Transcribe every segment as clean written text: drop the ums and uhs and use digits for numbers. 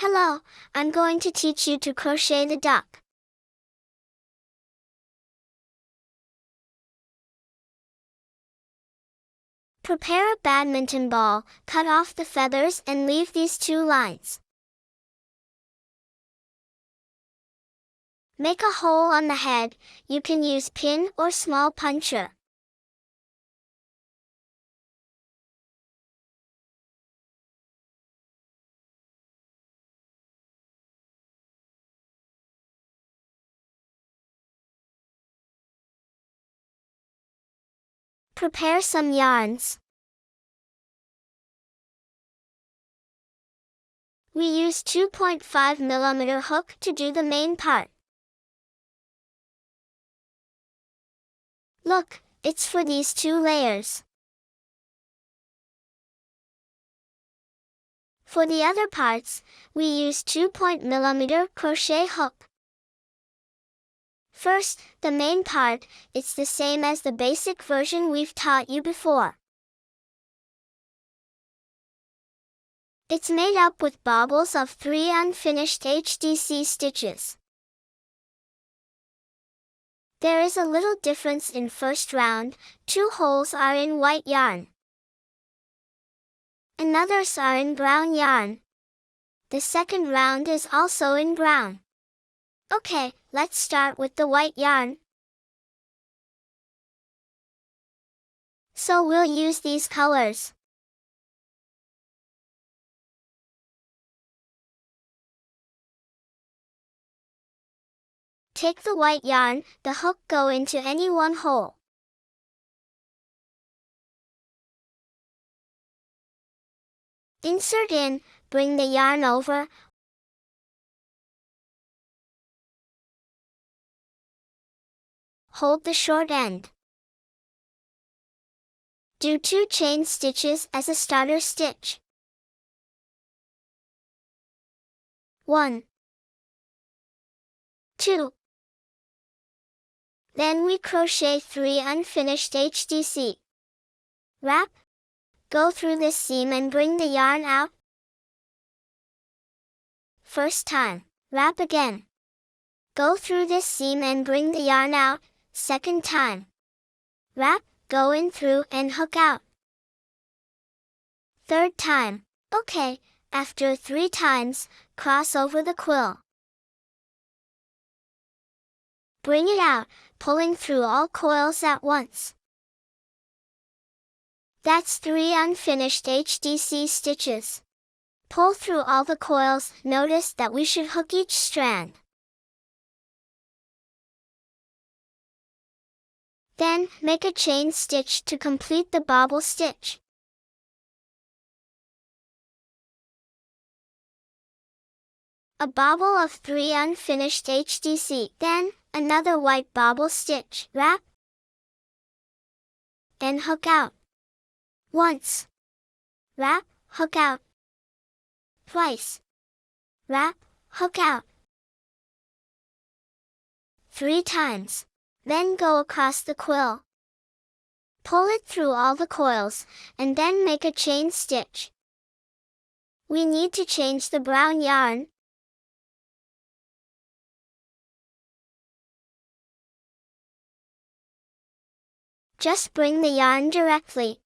Hello, I'm going to teach you to crochet the duck. Prepare a badminton ball, cut off the feathers and leave these two lines. Make a hole on the head, you can use pin or small puncher. Prepare some yarns. We use 2.5mm hook to do the main part. Look, it's for these two layers. For the other parts, we use 2.0mm crochet hook. First, the main part, it's the same as the basic version we've taught you before. It's made up with bobbles of 3 unfinished HDC stitches. There is a little difference in first round, 2 holes are in white yarn. And others are in brown yarn. The second round is also in brown. Okay, let's start with the white yarn. So we'll use these colors. Take the white yarn, the hook go into any one hole. Insert in, bring the yarn over. Hold the short end. Do 2 chain stitches as a starter stitch. 1, 2. Then we crochet 3 unfinished HDC. Wrap. Go through this seam and bring the yarn out. First time, wrap again. Go through this seam and bring the yarn out. Second time. Wrap, go in through and hook out. Third time. Okay, after 3 times, cross over the quill. Bring it out, pulling through all coils at once. That's 3 unfinished HDC stitches. Pull through all the coils, notice that we should hook each strand. Then, make a chain stitch to complete the bobble stitch. A bobble of 3 unfinished HDC. Then, another white bobble stitch. Wrap. And hook out. Once. Wrap, hook out. Twice. Wrap, hook out. 3 times. Then go across the quill. Pull it through all the coils, and then make a chain stitch. We need to change the brown yarn. Just bring the yarn directly.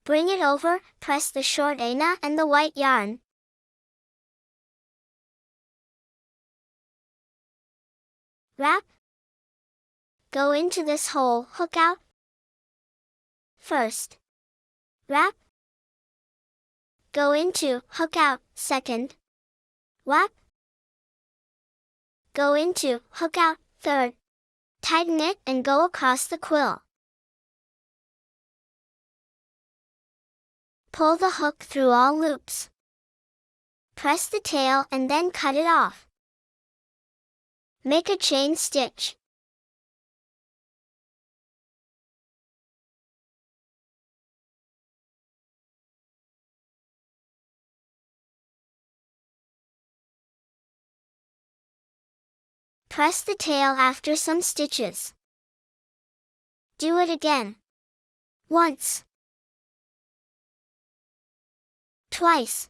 Bring it over, press the short ana and the white yarn. Wrap. Go into this hole, hook out. First. Wrap. Go into, hook out, second. Wrap. Go into, hook out, third. Tighten it and go across the quill. Pull the hook through all loops. Press the tail and then cut it off. Make a chain stitch. Press the tail after some stitches. Do it again. Once. Twice.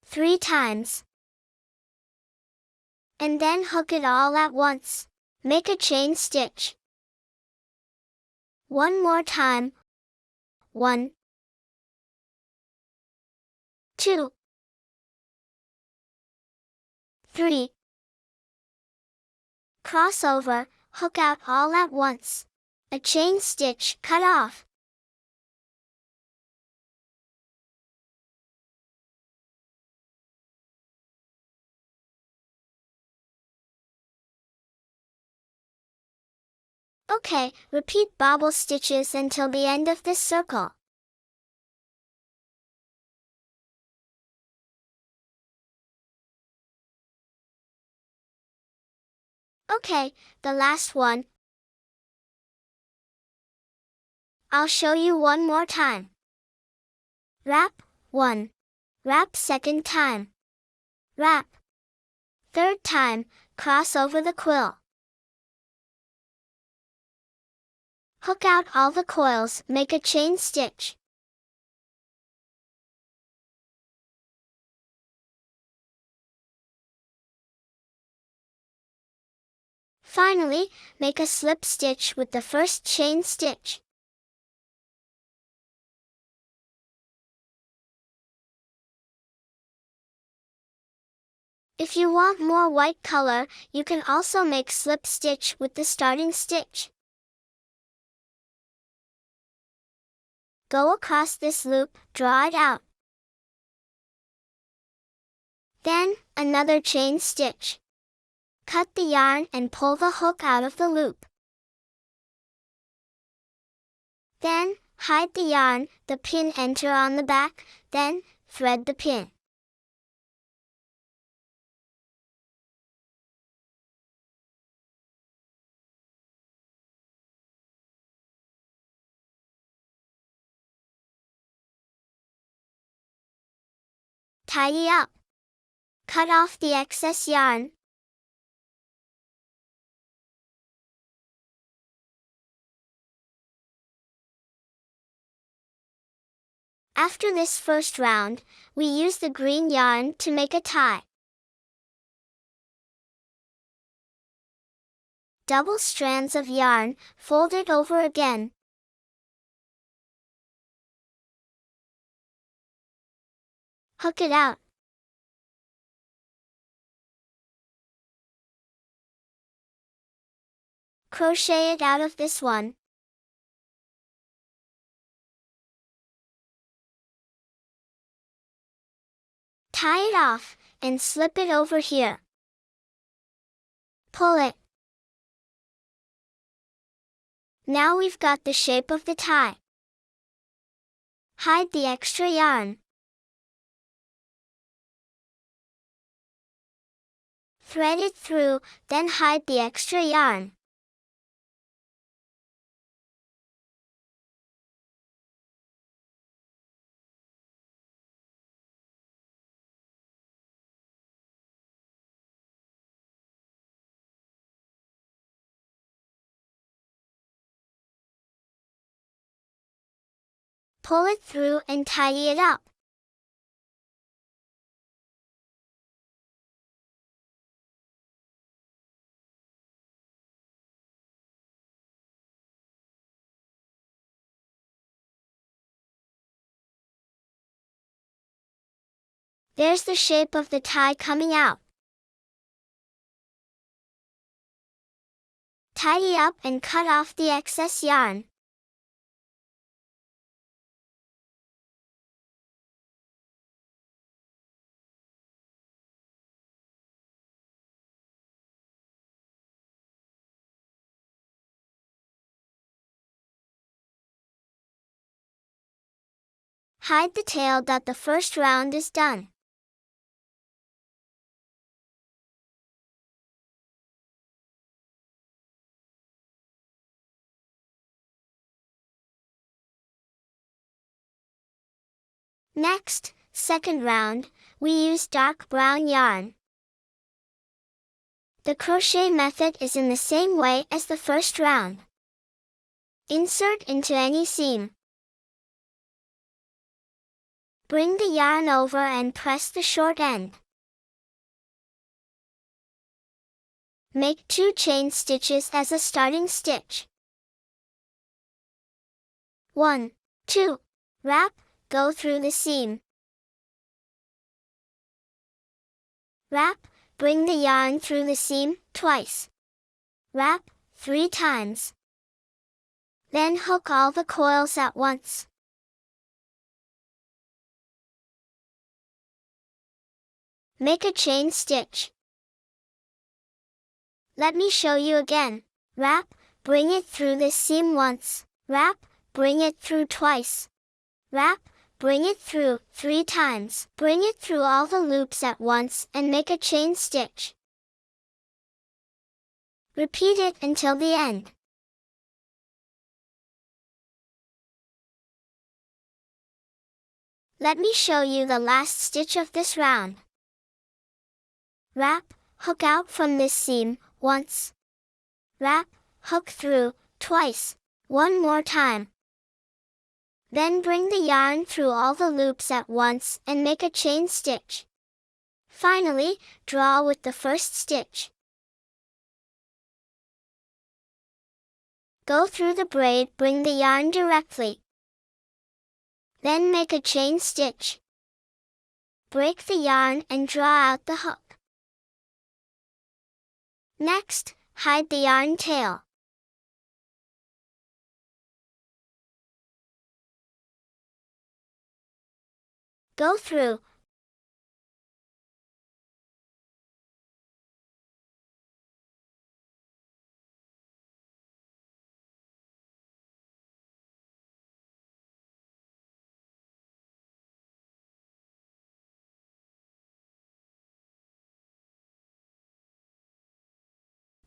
3 times. And then hook it all at once. Make a chain stitch. One more time. 1, 2, 3. Cross over, hook out all at once. A chain stitch cut off. Okay, repeat bobble stitches until the end of this circle. Okay, the last one. I'll show you one more time. Wrap, 1. Wrap second time. Wrap. Third time, cross over the quill. Hook out all the coils, make a chain stitch. Finally, make a slip stitch with the first chain stitch. If you want more white color, you can also make slip stitch with the starting stitch. Go across this loop, draw it out. Then, another chain stitch. Cut the yarn and pull the hook out of the loop. Then, hide the yarn, the pin enter on the back, then, thread the pin. Tidy up. Cut off the excess yarn. After this first round, we use the green yarn to make a tie. Double strands of yarn, fold it over again. Hook it out. Crochet it out of this one. Tie it off, and slip it over here. Pull it. Now we've got the shape of the tie. Hide the extra yarn. Thread it through, then hide the extra yarn. Pull it through and tidy it up. There's the shape of the tie coming out. Tidy up and cut off the excess yarn. Hide the tail that the first round is done. Next, second round, we use dark brown yarn. The crochet method is in the same way as the first round. Insert into any seam. Bring the yarn over and press the short end. Make 2 chain stitches as a starting stitch. 1, 2. Wrap, go through the seam. Wrap, bring the yarn through the seam, twice. Wrap, 3 times. Then hook all the coils at once. Make a chain stitch. Let me show you again. Wrap, bring it through this seam once. Wrap, bring it through twice. Wrap, bring it through 3 times. Bring it through all the loops at once and make a chain stitch. Repeat it until the end. Let me show you the last stitch of this round. Wrap, hook out from this seam, once. Wrap, hook through, twice, one more time. Then bring the yarn through all the loops at once and make a chain stitch. Finally, draw with the first stitch. Go through the braid, bring the yarn directly. Then make a chain stitch. Break the yarn and draw out the hook. Next, hide the yarn tail. Go through.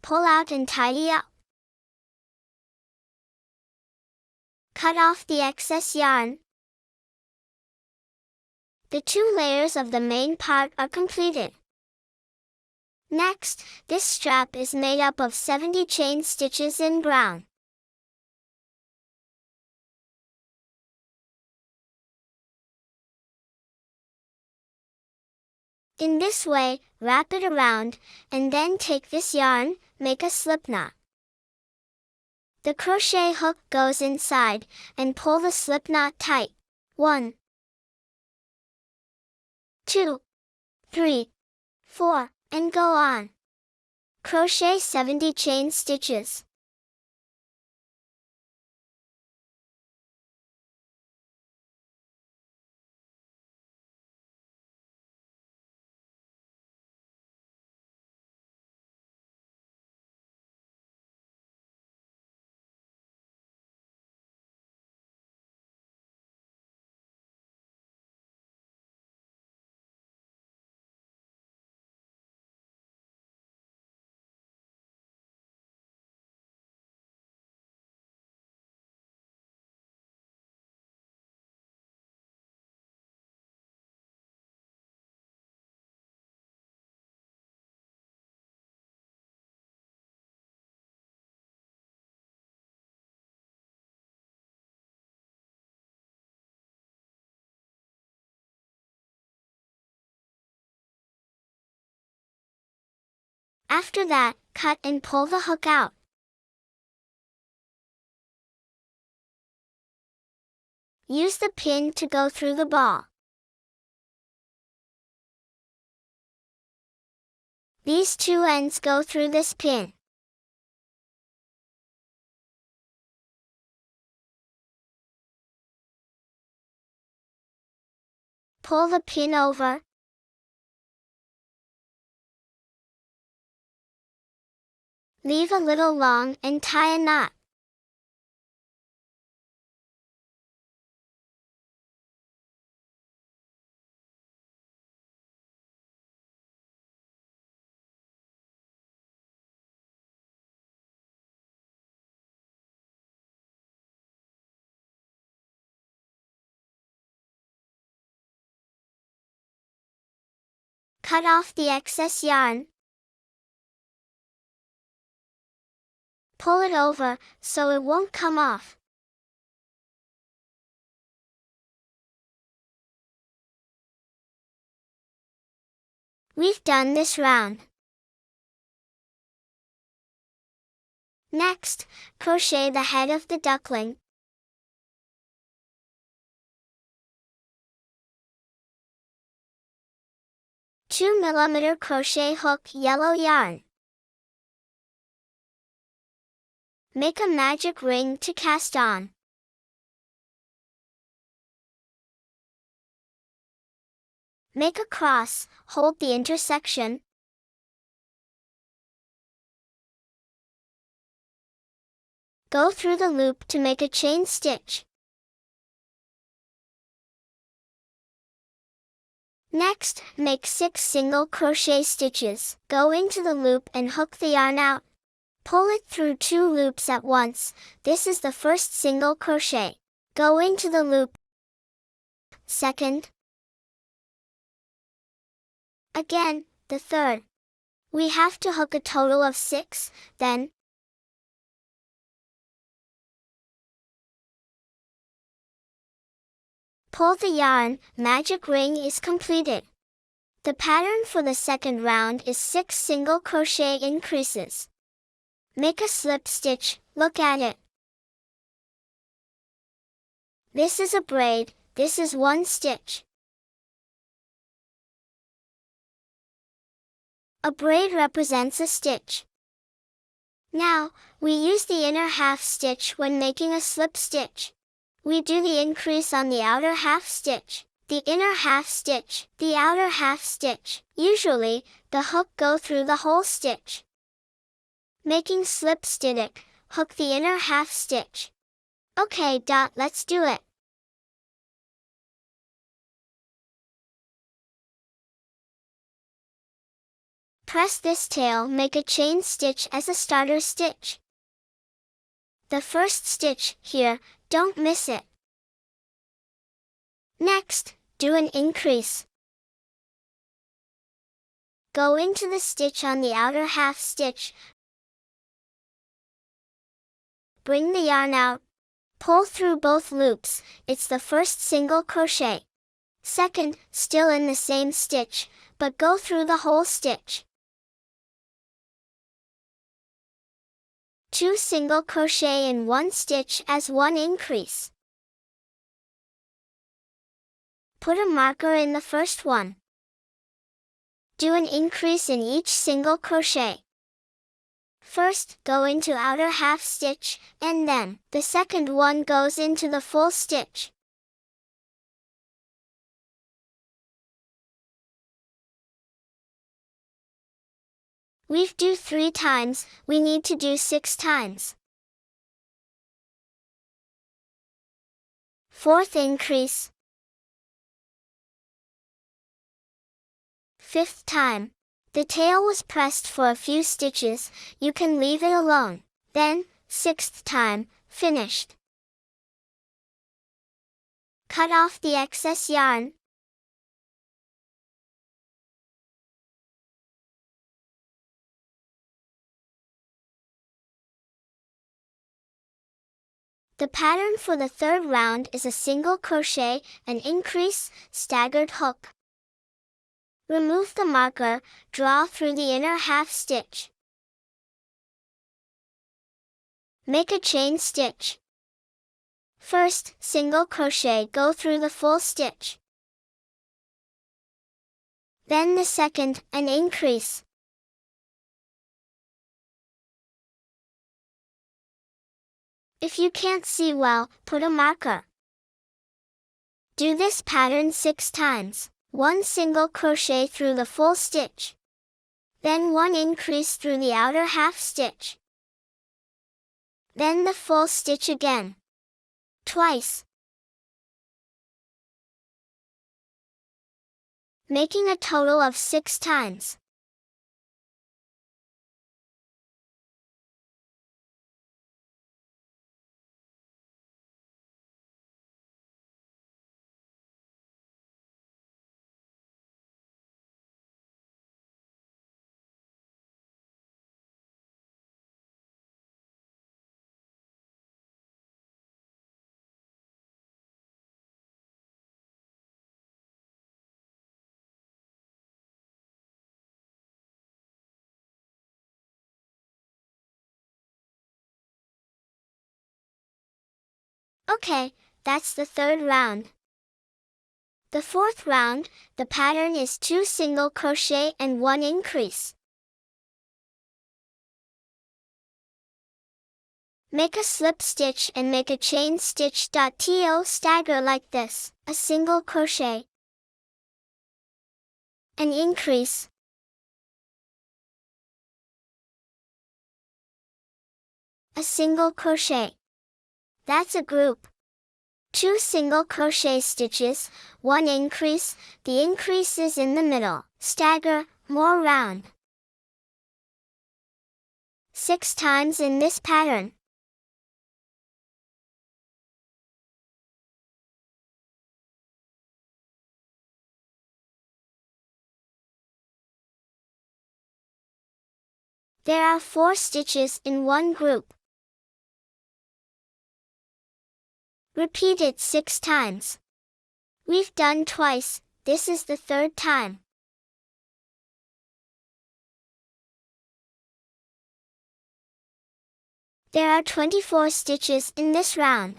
Pull out and tidy up. Cut off the excess yarn. The 2 layers of the main part are completed. Next, this strap is made up of 70 chain stitches in brown. In this way, wrap it around, and then take this yarn, make a slip knot. The crochet hook goes inside, and pull the slip knot tight. 1, 2, 3, 4, and go on. Crochet 70 chain stitches. After that, cut and pull the hook out. Use the pin to go through the ball. These 2 ends go through this pin. Pull the pin over. Leave a little long and tie a knot. Cut off the excess yarn. Pull it over, so it won't come off. We've done this round. Next, crochet the head of the duckling. Two 2mm crochet hook yellow yarn. Make a magic ring to cast on. Make a cross, hold the intersection. Go through the loop to make a chain stitch. Next, make 6 single crochet stitches. Go into the loop and hook the yarn out. Pull it through 2 loops at once. This is the first single crochet. Go into the loop. Second. Again, the third. We have to hook a total of 6, then pull the yarn. Magic ring is completed. The pattern for the second round is 6 single crochet increases. Make a slip stitch, look at it. This is a braid, this is 1 stitch. A braid represents a stitch. Now, we use the inner half stitch when making a slip stitch. We do the increase on the outer half stitch, the inner half stitch, the outer half stitch. Usually, the hook go through the whole stitch. Making slip stitch, hook the inner half stitch. Okay, let's do it. Press this tail, make a chain stitch as a starter stitch. The first stitch, here, don't miss it. Next, do an increase. Go into the stitch on the outer half stitch. Bring the yarn out. Pull through both loops, it's the first single crochet. Second, still in the same stitch, but go through the whole stitch. 2 single crochet in 1 stitch as 1 increase. Put a marker in the first one. Do an increase in each single crochet. First, go into outer half stitch, and then, the second one goes into the full stitch. We've do 3 times, we need to do 6 times. Fourth increase. 5th time. The tail was pressed for a few stitches, you can leave it alone. Then, 6th time, finished. Cut off the excess yarn. The pattern for the third round is a single crochet, an increase, staggered hook. Remove the marker, draw through the inner half stitch. Make a chain stitch. First, single crochet, go through the full stitch. Then the second, an increase. If you can't see well, put a marker. Do this pattern 6 times. 1 single crochet through the full stitch. Then 1 increase through the outer half stitch. Then the full stitch again. Twice. Making a total of 6 times. Okay, that's the third round. The fourth round, the pattern is 2 single crochet and 1 increase. Make a slip stitch and make a chain stitch. To stagger like this, a single crochet, an increase, a single crochet. That's a group. 2 single crochet stitches, 1 increase, the increase is in the middle, stagger, more round. 6 times in this pattern. There are 4 stitches in one group. Repeat it 6 times. We've done twice, this is the third time. There are 24 stitches in this round.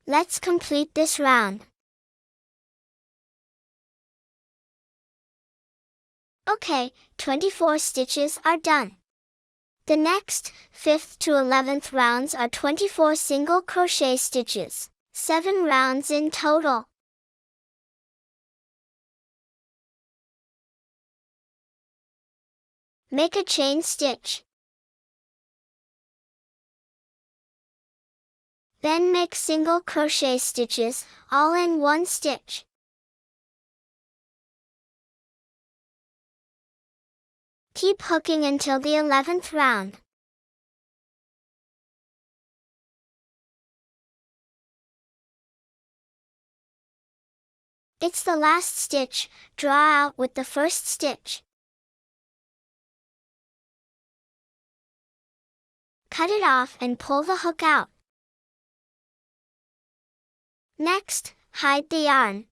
Let's complete this round. Okay, 24 stitches are done. The next, 5th to 11th rounds are 24 single crochet stitches, 7 rounds in total. Make a chain stitch. Then make single crochet stitches, all in one stitch. Keep hooking until the 11th round. It's the last stitch, draw out with the first stitch. Cut it off and pull the hook out. Next, hide the yarn.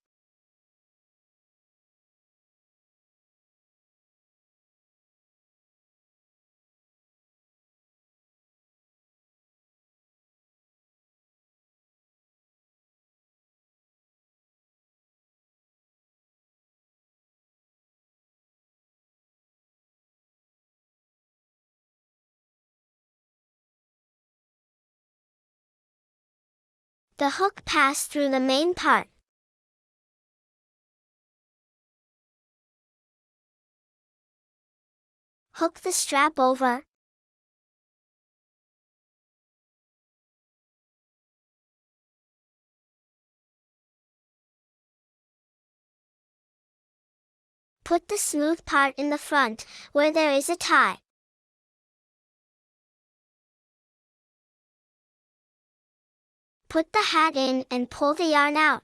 The hook passed through the main part. Hook the strap over. Put the smooth part in the front, where there is a tie. Put the hat in and pull the yarn out.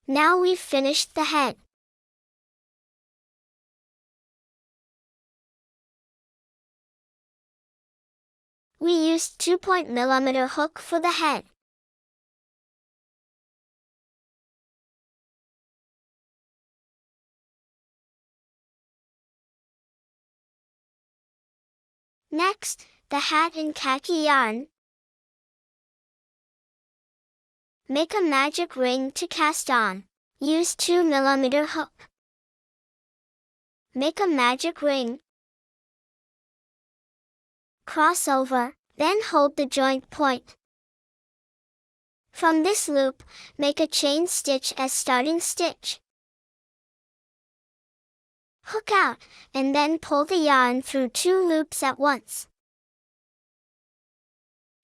Now we've finished the head. We used 2.mm hook for the head. Next, the hat in khaki yarn. Make a magic ring to cast on. Use 2mm hook. Make a magic ring. Cross over, then hold the joint point. From this loop, make a chain stitch as starting stitch. Hook out, and then pull the yarn through 2 loops at once.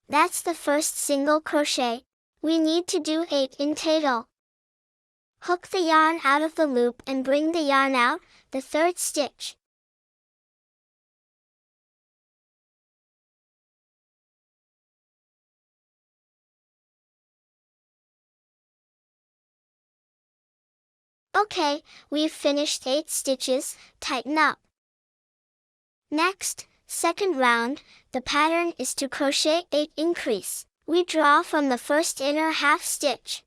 That's the first single crochet. We need to do 8 in total. Hook the yarn out of the loop and bring the yarn out, the third stitch. Okay, we've finished 8 stitches, tighten up. Next, second round, the pattern is to crochet 8 increase. We draw from the first inner half stitch.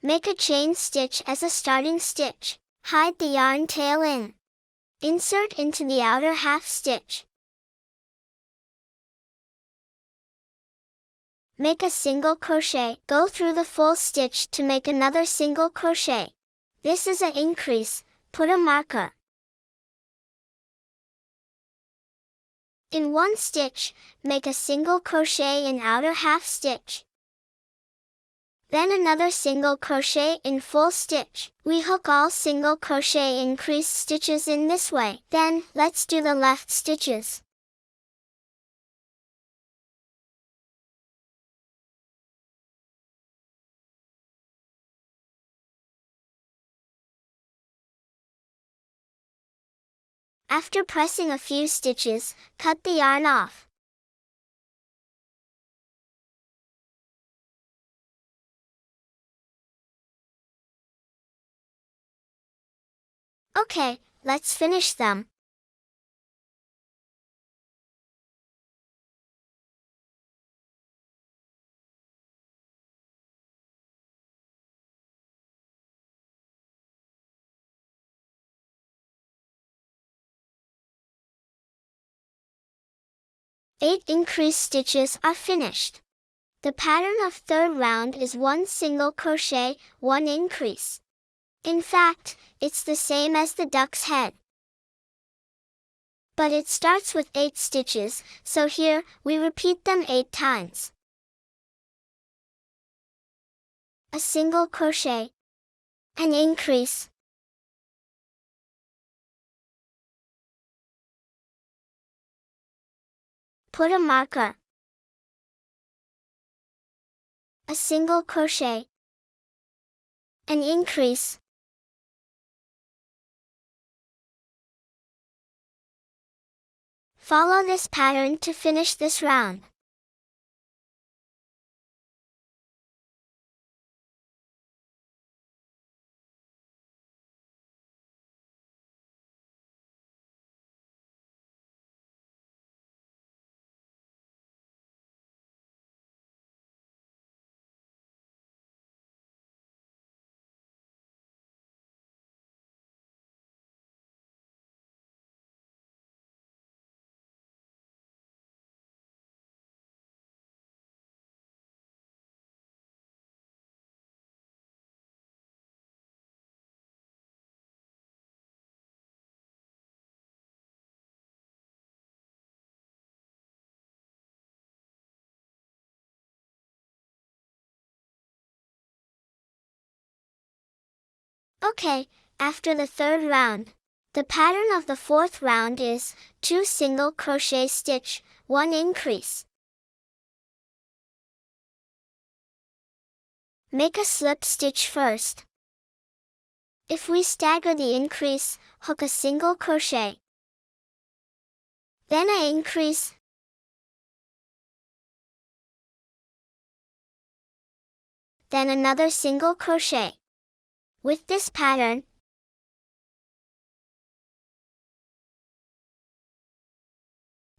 Make a chain stitch as a starting stitch. Hide the yarn tail in. Insert into the outer half stitch. Make a single crochet. Go through the full stitch to make another single crochet. This is an increase, put a marker. In one stitch, make a single crochet in outer half stitch. Then another single crochet in full stitch. We hook all single crochet increase stitches in this way. Then, let's do the left stitches. After pressing a few stitches, cut the yarn off. Okay, let's finish them. Eight increase stitches are finished. The pattern of third round is 1 single crochet, 1 increase. In fact, it's the same as the duck's head. But it starts with 8 stitches, so here, we repeat them 8 times. A single crochet. An increase. Put a marker. A single crochet. An increase. Follow this pattern to finish this round. Okay, after the third round. The pattern of the fourth round is 2 single crochet stitch, 1 increase. Make a slip stitch first. If we stagger the increase, hook a single crochet. Then an increase. Then another single crochet. With this pattern,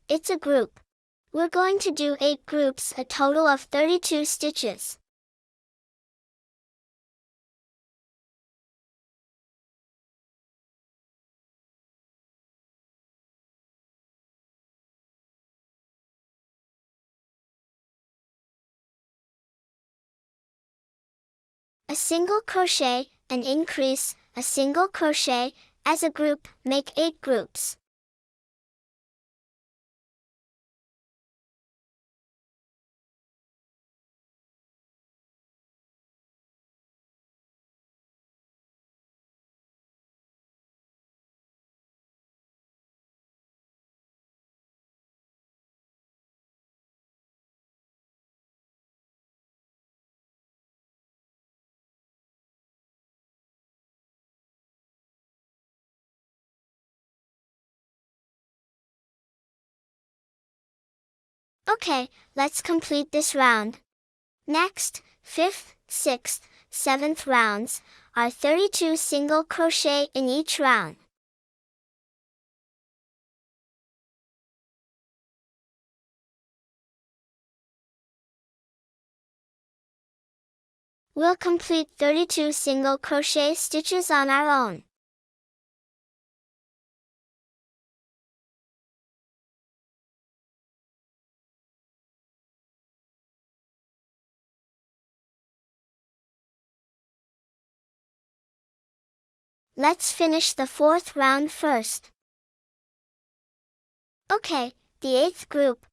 it's a group. We're going to do 8 groups, a total of 32 stitches. A single crochet, an increase, a single crochet, as a group, make 8 groups. Okay, let's complete this round. Next, 5th, 6th, 7th rounds are 32 single crochet in each round. We'll complete 32 single crochet stitches on our own. Let's finish the 4th round first. Okay, the 8th group.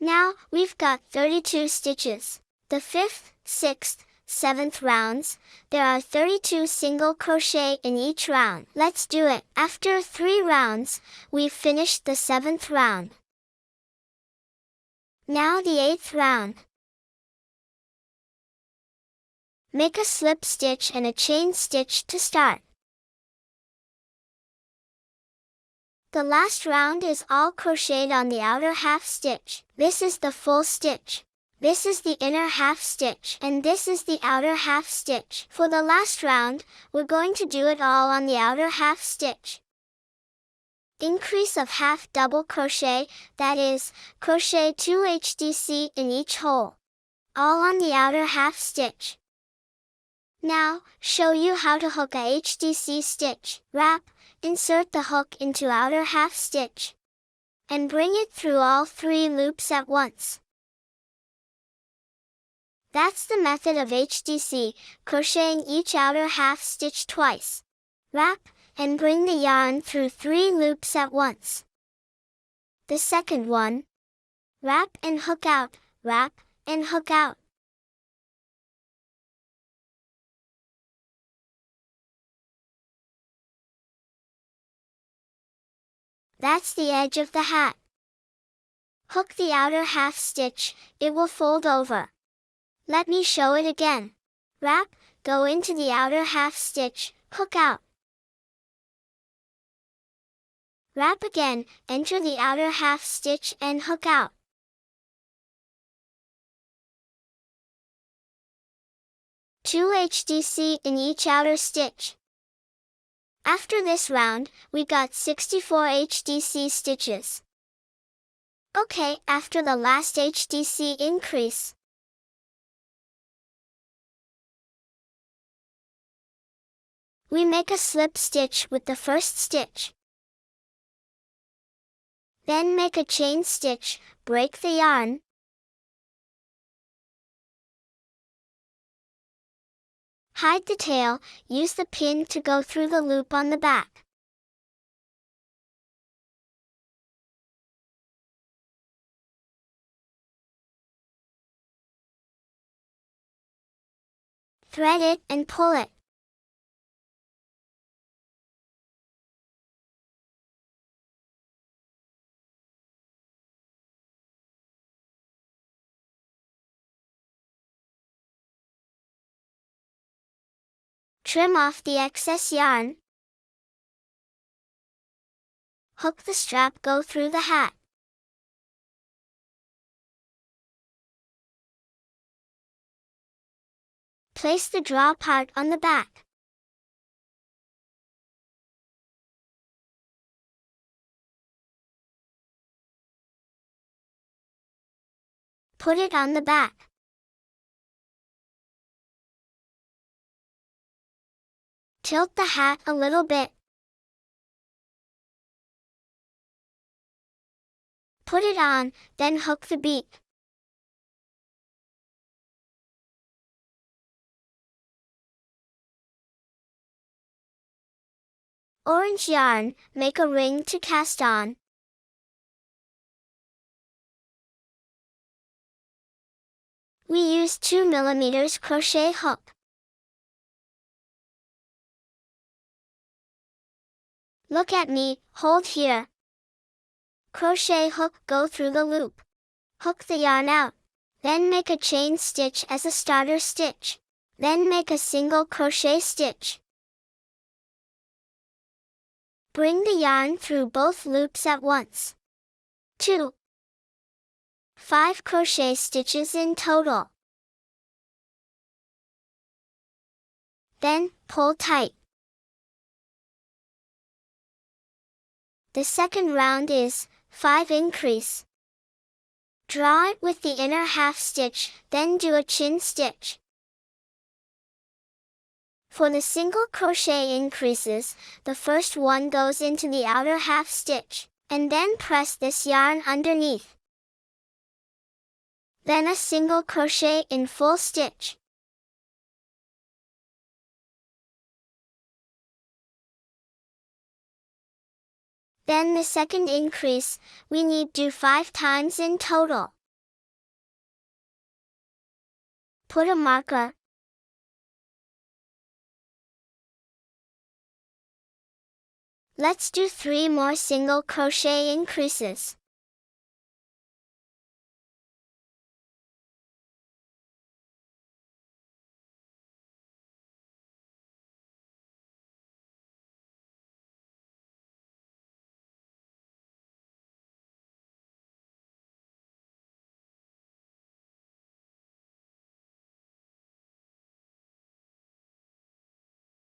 Now, we've got 32 stitches. The 5th, 6th, 7th rounds, there are 32 single crochet in each round. Let's do it. After 3 rounds, we've finished the 7th round. Now the 8th round. Make a slip stitch and a chain stitch to start. The last round is all crocheted on the outer half stitch. This is the full stitch. This is the inner half stitch, and this is the outer half stitch. For the last round, we're going to do it all on the outer half stitch. Increase of half double crochet, that is, crochet 2 HDC in each hole. All on the outer half stitch. Now, show you how to hook a HDC stitch. Wrap, insert the hook into outer half stitch, and bring it through all 3 loops at once. That's the method of HDC, crocheting each outer half stitch twice. Wrap, and bring the yarn through 3 loops at once. The second one. Wrap and hook out, wrap, and hook out. That's the edge of the hat. Hook the outer half stitch, it will fold over. Let me show it again. Wrap, go into the outer half stitch, hook out. Wrap again, enter the outer half stitch and hook out. Two HDC in each outer stitch. After this round, we got 64 HDC stitches. Okay, after the last HDC increase, we make a slip stitch with the first stitch. Then make a chain stitch, break the yarn. Hide the tail, use the pin to go through the loop on the back. Thread it and pull it. Trim off the excess yarn. Hook the strap, go through the hat. Place the draw part on the back. Put it on the back. Tilt the hat a little bit. Put it on, then hook the beak. Orange yarn, make a ring to cast on. We use 2 mm crochet hook. Look at me, hold here. Crochet hook, go through the loop. Hook the yarn out. Then make a chain stitch as a starter stitch. Then make a single crochet stitch. Bring the yarn through both loops at once. 2. 5 crochet stitches in total. Then, pull tight. The second round is 5 increase. Draw it with the inner half stitch, then do a chin stitch. For the single crochet increases, the first one goes into the outer half stitch, and then press this yarn underneath. Then a single crochet in full stitch. Then the second increase, we need do 5 times in total. Put a marker. Let's do 3 more single crochet increases.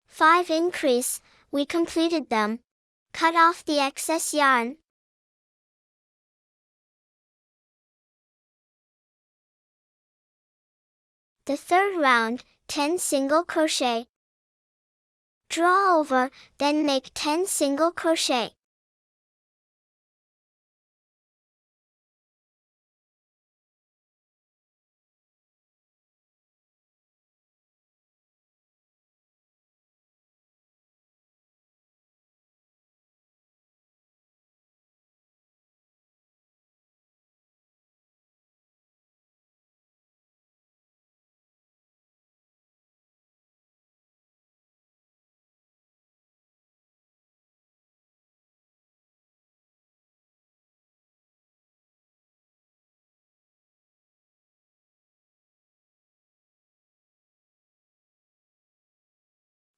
Five increase, we completed them. Cut off the excess yarn. The third round, 10 single crochet. Draw over, then make 10 single crochet.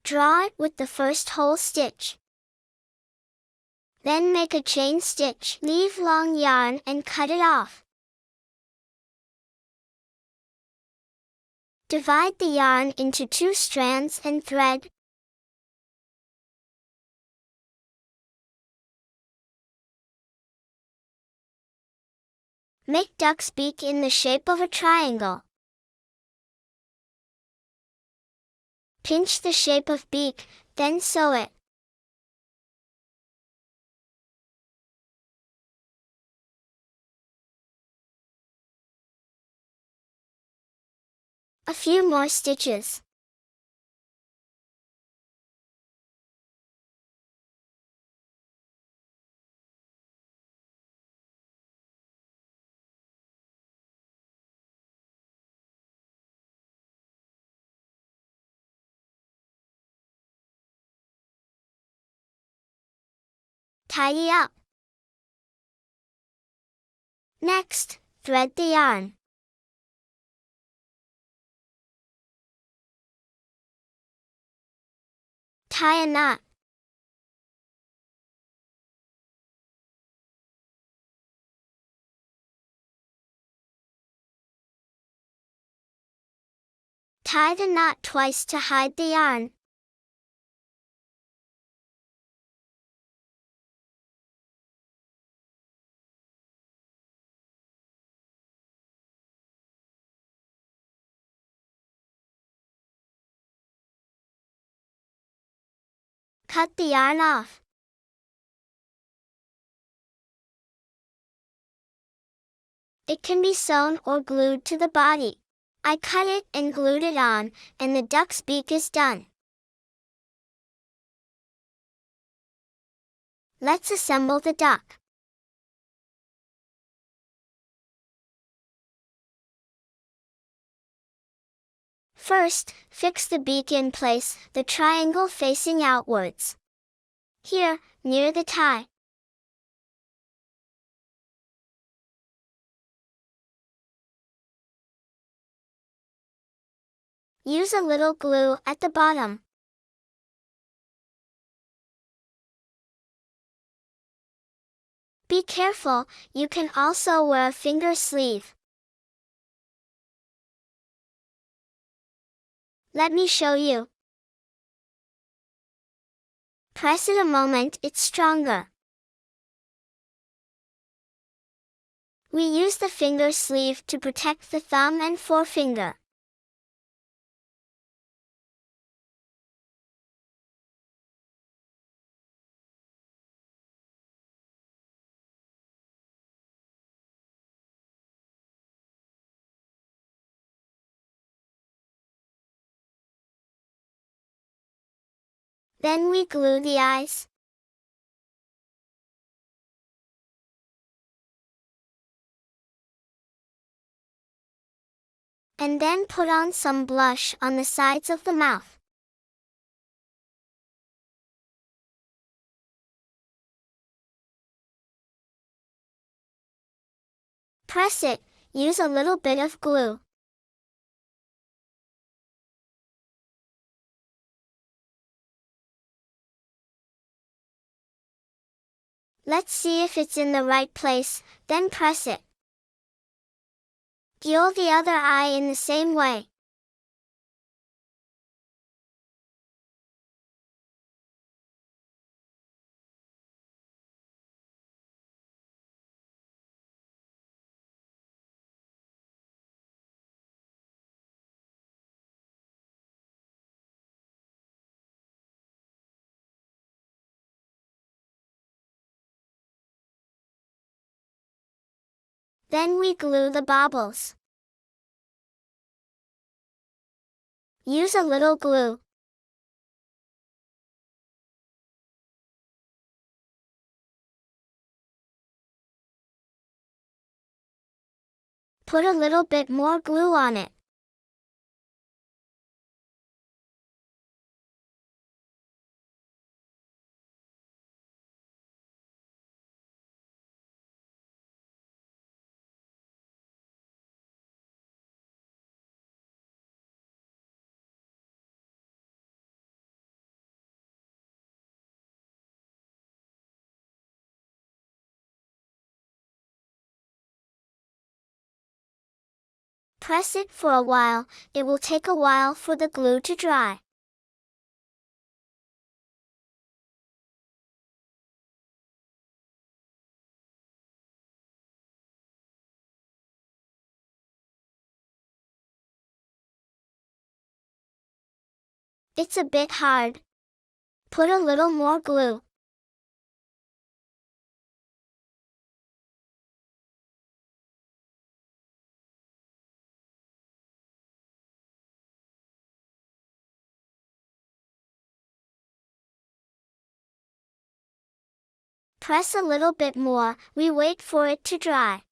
Draw it with the first whole stitch. Then make a chain stitch, leave long yarn and cut it off. Divide the yarn into 2 strands and thread. Make duck's beak in the shape of a triangle. Pinch the shape of beak, then sew it. A few more stitches. Tidy up. Next, thread the yarn. Tie a knot. Tie the knot twice to hide the yarn. Cut the yarn off. It can be sewn or glued to the body. I cut it and glued it on, and the duck's beak is done. Let's assemble the duck. First, fix the beak in place, the triangle facing outwards. Here, near the tie. Use a little glue at the bottom. Be careful, you can also wear a finger sleeve. Let me show you. Press it a moment, it's stronger. We use the finger sleeve to protect the thumb and forefinger. Then we glue the eyes. And then put on some blush on the sides of the mouth. Press it, use a little bit of glue. Let's see if it's in the right place, then press it. Glue the other eye in the same way. Then we glue the baubles. Use a little glue. Put a little bit more glue on it. Press it for a while, it will take a while for the glue to dry. It's a bit hard. Put a little more glue. Press a little bit more, we wait for it to dry.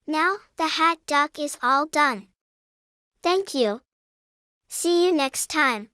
Now, the hat duck is all done. Thank you. See you next time.